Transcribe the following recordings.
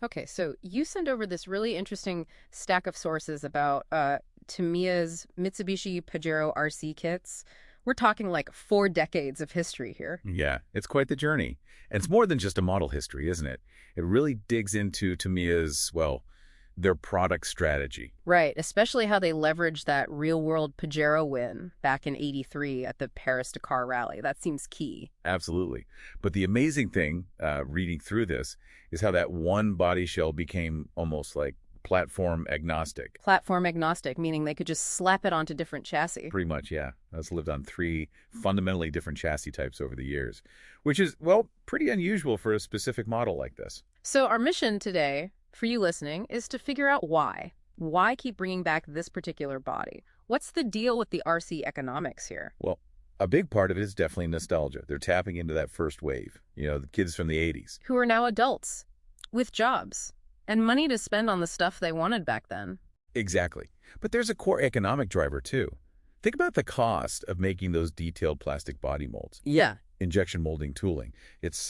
Okay, so you sent over this really interesting stack of sources about Tamiya's Mitsubishi Pajero RC kits. We're talking like 4 decades of history here. Yeah, it's quite the journey. And it's more than just a model history, isn't it? It really digs into Tamiya's, well, their product strategy. Right, especially how they leveraged that real-world Pajero win back in '83 at the Paris-Dakar Rally. That seems key. Absolutely. But the amazing thing, reading through this, is how that one body shell became almost like platform agnostic. Platform agnostic, meaning they could just slap it onto different chassis. Pretty much, yeah. That's lived on three fundamentally different chassis types over the years, which is, well, pretty unusual for a specific model like this. So our mission today, for you listening, is to figure out why. Why keep bringing back this particular body? What's the deal with the RC economics here? Well, a big part of it is definitely nostalgia. They're tapping into that first wave, the kids from the 80s. Who are now adults, with jobs, and money to spend on the stuff they wanted back then. Exactly. But there's a core economic driver, too. Think about the cost of making those detailed plastic body molds. Yeah. Injection molding tooling. It's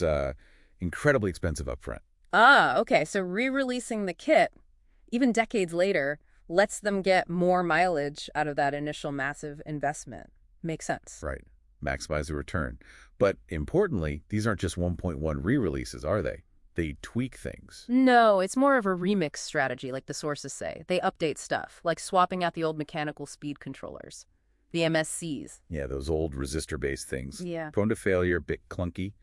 incredibly expensive upfront. Ah, okay, so re-releasing the kit, even decades later, lets them get more mileage out of that initial massive investment. Makes sense. Right. Maximize the return. But importantly, these aren't just 1.1 re-releases, are they? They tweak things. No, it's more of a remix strategy, like the sources say. They update stuff, like swapping out the old mechanical speed controllers, the MSCs. Yeah, those old resistor-based things. Yeah. Prone to failure, bit clunky.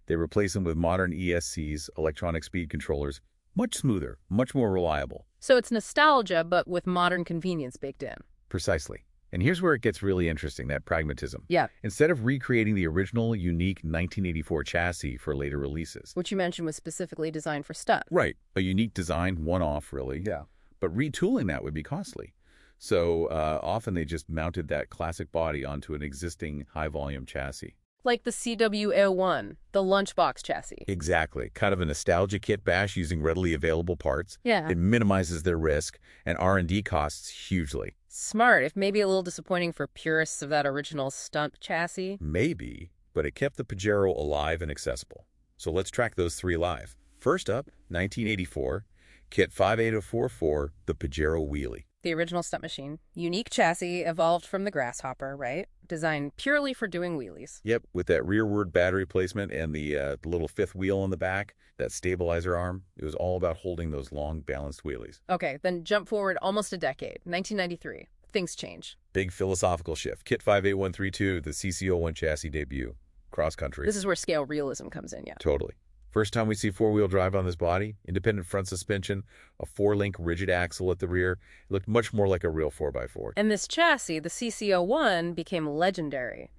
They replace them with modern ESCs, electronic speed controllers. Much smoother, much more reliable. So it's nostalgia, but with modern convenience baked in. Precisely. And here's where it gets really interesting, that pragmatism. Yeah. Instead of recreating the original, unique 1984 chassis for later releases. Which you mentioned was specifically designed for stunt. Right. A unique design, one-off, really. Yeah. But retooling that would be costly. So often they just mounted that classic body onto an existing high-volume chassis. Like the CW01, the lunchbox chassis. Exactly. Kind of a nostalgia kit bash using readily available parts. Yeah. It minimizes their risk and R&D costs hugely. Smart, if maybe a little disappointing for purists of that original stunt chassis. Maybe, but it kept the Pajero alive and accessible. So let's track those three live. First up, 1984, kit 58044, the Pajero Wheelie. The original stunt machine. Unique chassis evolved from the Grasshopper, right? Designed purely for doing wheelies. Yep, with that rearward battery placement and the little fifth wheel on the back, that stabilizer arm, it was all about holding those long, balanced wheelies. Okay, then jump forward almost a decade, 1993. Things change. Big philosophical shift. Kit 58132, the CC01 chassis debut. Cross country. This is where scale realism comes in, yeah. Totally. First time we see four-wheel drive on this body, independent front suspension, a four-link rigid axle at the rear. It looked much more like a real 4x4. And this chassis, the CC01, became legendary.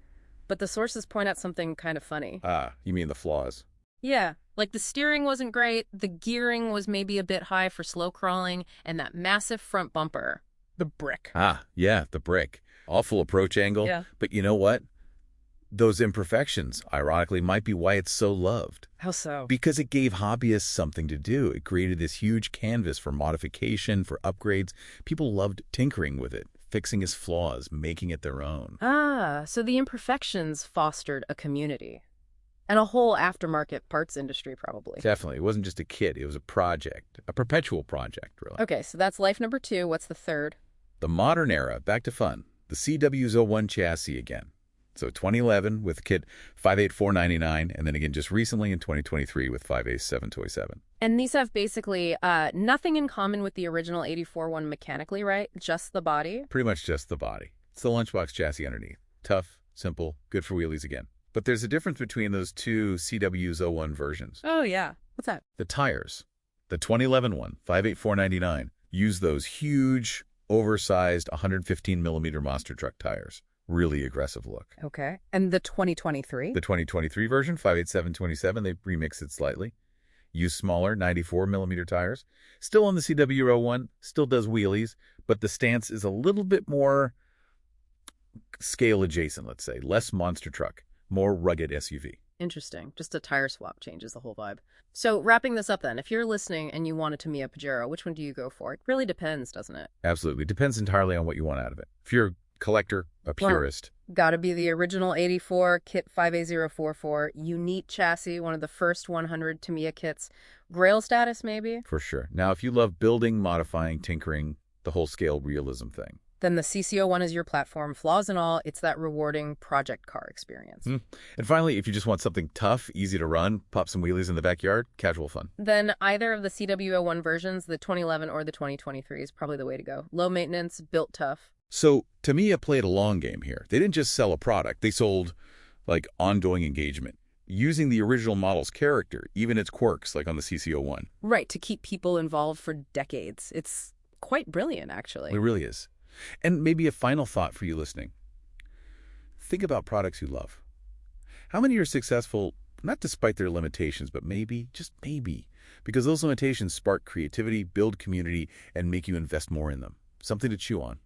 But the sources point out something kind of funny. Ah, you mean the flaws? Yeah, like the steering wasn't great, the gearing was maybe a bit high for slow crawling, and that massive front bumper. The brick. Ah, yeah, the brick. Awful approach angle. Yeah. But you know what? Those imperfections, ironically, might be why it's so loved. How so? Because it gave hobbyists something to do. It created this huge canvas for modification, for upgrades. People loved tinkering with it, fixing its flaws, making it their own. Ah, so the imperfections fostered a community. And a whole aftermarket parts industry, probably. Definitely. It wasn't just a kit. It was a project, a perpetual project, really. Okay, so that's life number 2. What's the third? The modern era, back to fun. The CW01 chassis again. So 2011 with kit 58499, and then again just recently in 2023 with 58727. And these have basically nothing in common with the original 84 one mechanically, right? Just the body? Pretty much just the body. It's the lunchbox chassis underneath. Tough, simple, good for wheelies again. But there's a difference between those two CWs01 versions. Oh, yeah. What's that? The tires. The 2011 one, 58499, use those huge, oversized 115 millimeter monster truck tires. Really aggressive look. Okay. And the 2023? The 2023 version, 58727, they remixed it slightly. Use smaller 94 millimeter tires. Still on the CW01, still does wheelies, but the stance is a little bit more scale adjacent, let's say. Less monster truck, more rugged SUV. Interesting. Just a tire swap changes the whole vibe. So wrapping this up then, if you're listening and you want a Tamiya Pajero, which one do you go for? It really depends, doesn't it? Absolutely. It depends entirely on what you want out of it. If you're a collector, a purist. Gotta be the original 84 kit 58044, unique chassis, one of the first 100 Tamiya kits Grail status, maybe? For sure. Now, if you love building, modifying, tinkering, the whole-scale realism thing. Then the CC01 is your platform. Flaws and all, it's that rewarding project car experience. And finally, if you just want something tough, easy to run, pop some wheelies in the backyard, casual fun. Then either of the CW01 versions, the 2011 or the 2023, is probably the way to go. Low maintenance, built tough. So Tamiya played a long game here. They didn't just sell a product. They sold, like, ongoing engagement, using the original model's character, even its quirks, like on the CC01. Right, to keep people involved for decades. It's quite brilliant, actually. It really is. And maybe a final thought for you listening. Think about products you love. How many are successful, not despite their limitations, but maybe, just maybe, because those limitations spark creativity, build community, and make you invest more in them? Something to chew on.